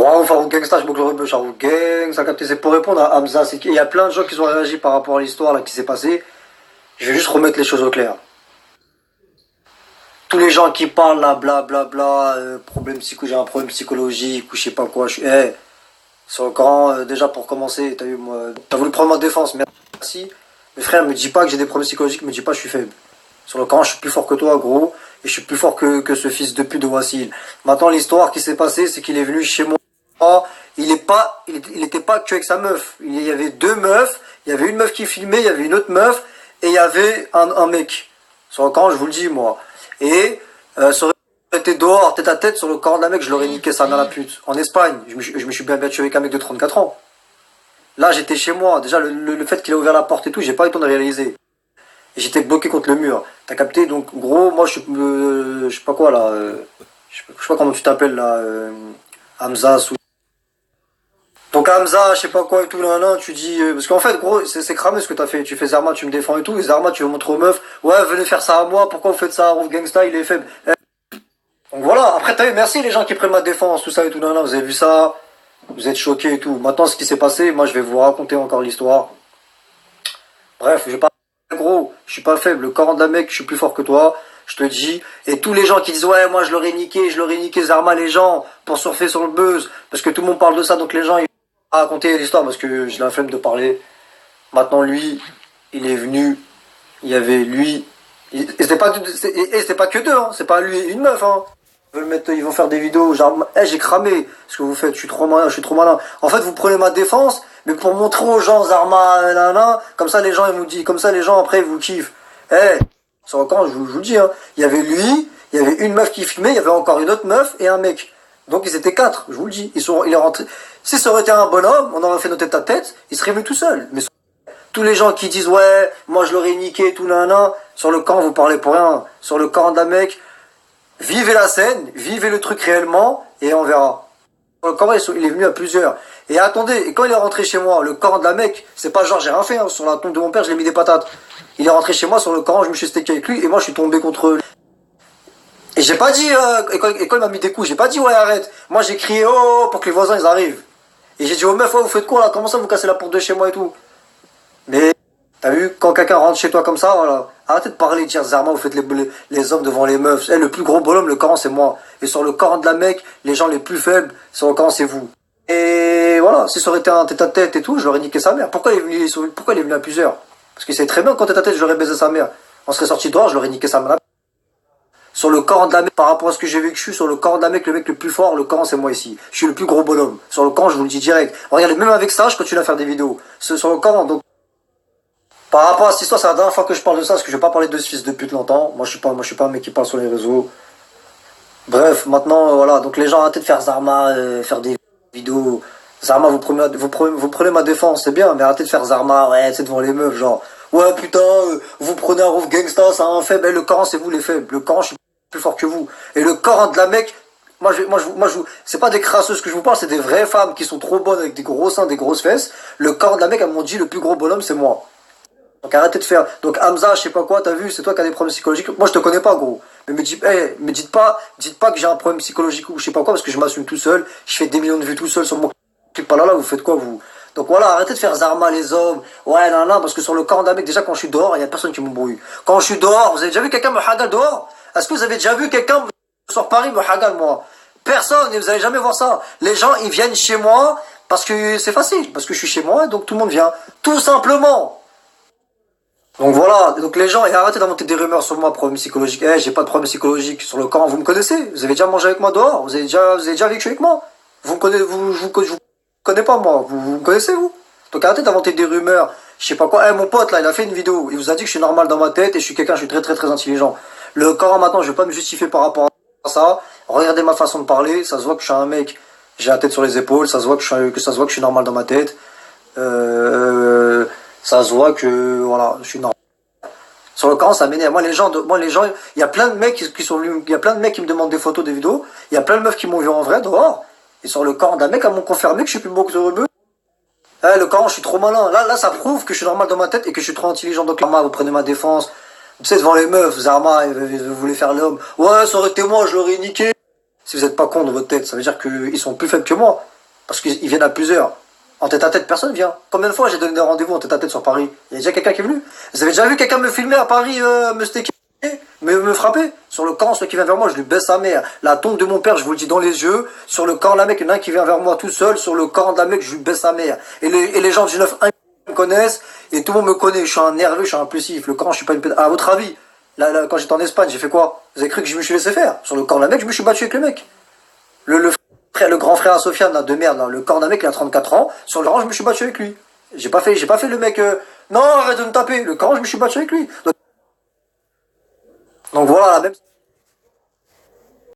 Wow, Farouk Gangsta, je boucle le Farouk Gang, ça capté, c'est pour répondre à Hamza. Il y a plein de gens qui ont réagi par rapport à l'histoire là qui s'est passée. Je vais juste remettre les choses au clair. Tous les gens qui parlent là, bla bla bla, j'ai un problème psychologique ou je sais pas quoi, sur le Coran, déjà pour commencer, t'as vu, moi, t'as voulu prendre ma défense, merci. Mais frère, me dis pas que j'ai des problèmes psychologiques, me dis pas que je suis faible. Sur le Coran, je suis plus fort que toi, gros, et je suis plus fort que ce fils de pute de Wassil. Maintenant, l'histoire qui s'est passée, c'est qu'il est venu chez moi. Il était pas que avec sa meuf. Il y avait deux meufs, il y avait une meuf qui filmait, il y avait une autre meuf, et il y avait un mec. Sur le Coran, je vous le dis, moi. Et, ça aurait été dehors, tête à tête, sur le Coran d'un mec, je l'aurais niqué sa mère la pute. En Espagne, je me suis bien battu avec un mec de 34 ans. Là, j'étais chez moi. Déjà, le fait qu'il a ouvert la porte et tout, j'ai pas eu le temps de réaliser. Et j'étais bloqué contre le mur. T'as capté? Donc, gros, moi, je sais pas quoi, là. Je sais pas comment tu t'appelles, là. Hamza, donc Hamza, je sais pas quoi et tout, là, tu dis... parce qu'en fait, gros, c'est cramé ce que t'as fait. Tu fais Zarma, tu me défends et tout. Et Zarma, tu veux montrer aux meufs. Ouais, venez faire ça à moi. Pourquoi vous faites ça à Rouf Gangsta? Il est faible. Donc voilà. Après, t'as vu, merci les gens qui prennent ma défense, tout ça et tout, là. Vous avez vu ça? Vous êtes choqués et tout. Maintenant, ce qui s'est passé, moi, je vais vous raconter encore l'histoire. Bref, je vais pas... Gros, je suis pas faible. Le Coran de la Mecque, je suis plus fort que toi. Je te dis. Et tous les gens qui disent, ouais, moi, je l'aurais niqué Zarma, les gens, pour surfer sur le buzz. Parce que tout le monde parle de ça, donc les gens, ils vont raconter l'histoire parce que j'ai la flemme de parler. Maintenant, lui, il est venu. Il y avait lui. Et c'était pas que deux, hein. C'est pas lui et une meuf, hein. Ils vont faire des vidéos, genre, j'ai cramé ce que vous faites, je suis trop malin. En fait, vous prenez ma défense, mais pour montrer aux gens, Zarma, nanana, comme ça les gens, ils vous disent, comme ça les gens après, ils vous kiffent. Sur le camp, je vous le dis, hein, il y avait lui, il y avait une meuf qui filmait, il y avait encore une autre meuf et un mec. Donc ils étaient quatre, je vous le dis. Il est rentré. Si ça aurait été un bonhomme, on aurait fait nos têtes à tête, il serait venu tout seul. Mais tous les gens qui disent, ouais, moi je l'aurais niqué, tout nanana, sur le camp, vous parlez pour rien. Sur le camp d'un mec, vivez la scène, vivez le truc réellement, et on verra. Le Coran, il est venu à plusieurs. Et attendez, et quand il est rentré chez moi, le Coran de la Mecque, c'est pas genre j'ai rien fait, hein, sur la tombe de mon père, je l'ai mis des patates. Il est rentré chez moi sur le Coran, je me suis stecké avec lui, et moi je suis tombé contre lui. Et j'ai pas dit, et quand il m'a mis des coups, j'ai pas dit ouais arrête. Moi j'ai crié oh pour que les voisins ils arrivent. Et j'ai dit aux meufs, ouais, vous faites quoi là? Comment ça vous cassez la porte de chez moi et tout? Mais t'as vu, quand quelqu'un rentre chez toi comme ça, voilà, arrêtez de parler, de dire Zarma, vous faites les hommes devant les meufs. Le plus gros bonhomme, le Coran, c'est moi. Et sur le Coran de la Mecque, les gens les plus faibles, sur le Coran, c'est vous. Et voilà, si ça aurait été un tête-à-tête et tout, je l'aurais niqué sa mère. Pourquoi il est venu à plusieurs? Parce qu'il sait très bien qu'en tête-à-tête, je l'aurais baisé sa mère. On serait sorti dehors, je l'aurais niqué sa mère. Sur le Coran de la Mecque, par rapport à ce que j'ai vécu, sur le Coran de la Mecque, le mec le plus fort, le Coran, c'est moi ici. Je suis le plus gros bonhomme. Sur le Coran, je vous le dis direct. Regardez, même avec ça, je continue à faire des vidéos. Sur le Coran, donc. Par rapport à cette histoire, c'est la dernière fois que je parle de ça, parce que je vais pas parler de ce fils de pute longtemps. Moi, je suis pas un mec qui parle sur les réseaux. Bref, maintenant, voilà. Donc, les gens arrêtez de faire Zarma, faire des vidéos. Zarma, vous prenez ma défense, c'est bien, mais arrêtez de faire Zarma, ouais, c'est devant les meufs, genre. Ouais, putain, vous prenez un Rouf Gangsta, c'est un faible. Le Coran, c'est vous les faibles. Le Coran, je suis plus fort que vous. Et le Coran de la Mecque, c'est pas des crasseuses que je vous parle, c'est des vraies femmes qui sont trop bonnes avec des gros seins, des grosses fesses. Le Coran de la Mecque, elles m'ont dit, le plus gros bonhomme, c'est moi. Donc arrêtez de faire. Donc Hamza, je sais pas quoi, t'as vu, c'est toi qui as des problèmes psychologiques. Moi je te connais pas gros. Mais dites pas que j'ai un problème psychologique ou je sais pas quoi parce que je m'assume tout seul. Je fais des millions de vues tout seul sur mon clip. Pas là, vous faites quoi vous? Donc voilà, arrêtez de faire Zarma les hommes. Ouais, non, parce que sur le Coran d'un mec, déjà quand je suis dehors, il y a personne qui m'embrouille. Quand je suis dehors, vous avez déjà vu quelqu'un me hagal dehors? Est-ce que vous avez déjà vu quelqu'un sur Paris me hagal moi? Personne, et vous allez jamais voir ça. Les gens, ils viennent chez moi parce que c'est facile, parce que je suis chez moi, donc tout le monde vient. Tout simplement. Donc voilà, donc les gens, et arrêtez d'inventer des rumeurs sur moi, problème psychologique. J'ai pas de problème psychologique sur le camp, vous me connaissez, vous avez déjà mangé avec moi dehors, vous avez déjà vécu avec moi. Vous me connaissez, je vous connais pas moi, vous me connaissez vous. Donc arrêtez d'inventer des rumeurs, je sais pas quoi. Mon pote là, il a fait une vidéo, il vous a dit que je suis normal dans ma tête et je suis très très très intelligent. Le Coran maintenant, je vais pas me justifier par rapport à ça. Regardez ma façon de parler, ça se voit que je suis un mec, j'ai la tête sur les épaules, ça se voit que je suis normal dans ma tête. Ça se voit que, voilà, je suis normal. Sur le Coran, ça m'énerve. Moi, les gens, il y a plein de mecs qui sont venus, il y a plein de mecs qui me demandent des photos, des vidéos. Il y a plein de meufs qui m'ont vu en vrai, dehors. Et sur le Coran d'un mec, elles m'ont confirmé que je suis plus beau que rebeu. Le Coran, je suis trop malin. Là, ça prouve que je suis normal dans ma tête et que je suis trop intelligent. Donc, Zarma, vous prenez ma défense. Vous savez, devant les meufs, Zarma, vous voulez faire l'homme. Ouais, ça aurait été moi, je l'aurais niqué. Si vous êtes pas con dans votre tête, ça veut dire qu'ils sont plus faibles que moi. Parce qu'ils viennent à plusieurs. En tête à tête, personne vient. Combien de fois j'ai donné des rendez-vous en tête à tête sur Paris? Il y a déjà quelqu'un qui est venu? Vous avez déjà vu quelqu'un me filmer à Paris, me staker, me frapper? Sur le camp, celui qui vient vers moi, je lui baisse sa mère. La tombe de mon père, je vous le dis dans les yeux. Sur le camp, la mec, il y en a un qui vient vers moi tout seul. Sur le camp de la mec, je lui baisse sa mère. Et les gens du 9-1 me connaissent. Et tout le monde me connaît. Je suis un nerveux, je suis un impulsif. Le camp, je suis pas une pédale. À votre avis, là, quand j'étais en Espagne, j'ai fait quoi? Vous avez cru que je me suis laissé faire? Sur le camp de la mec, je me suis battu avec le mec. Le grand frère à Sofiane, là, de merde, là, le corps d'un mec, il a 34 ans. Sur le rang, je me suis battu avec lui. J'ai pas fait le mec, non, arrête de me taper. Le corps, je me suis battu avec lui. Donc voilà, la même.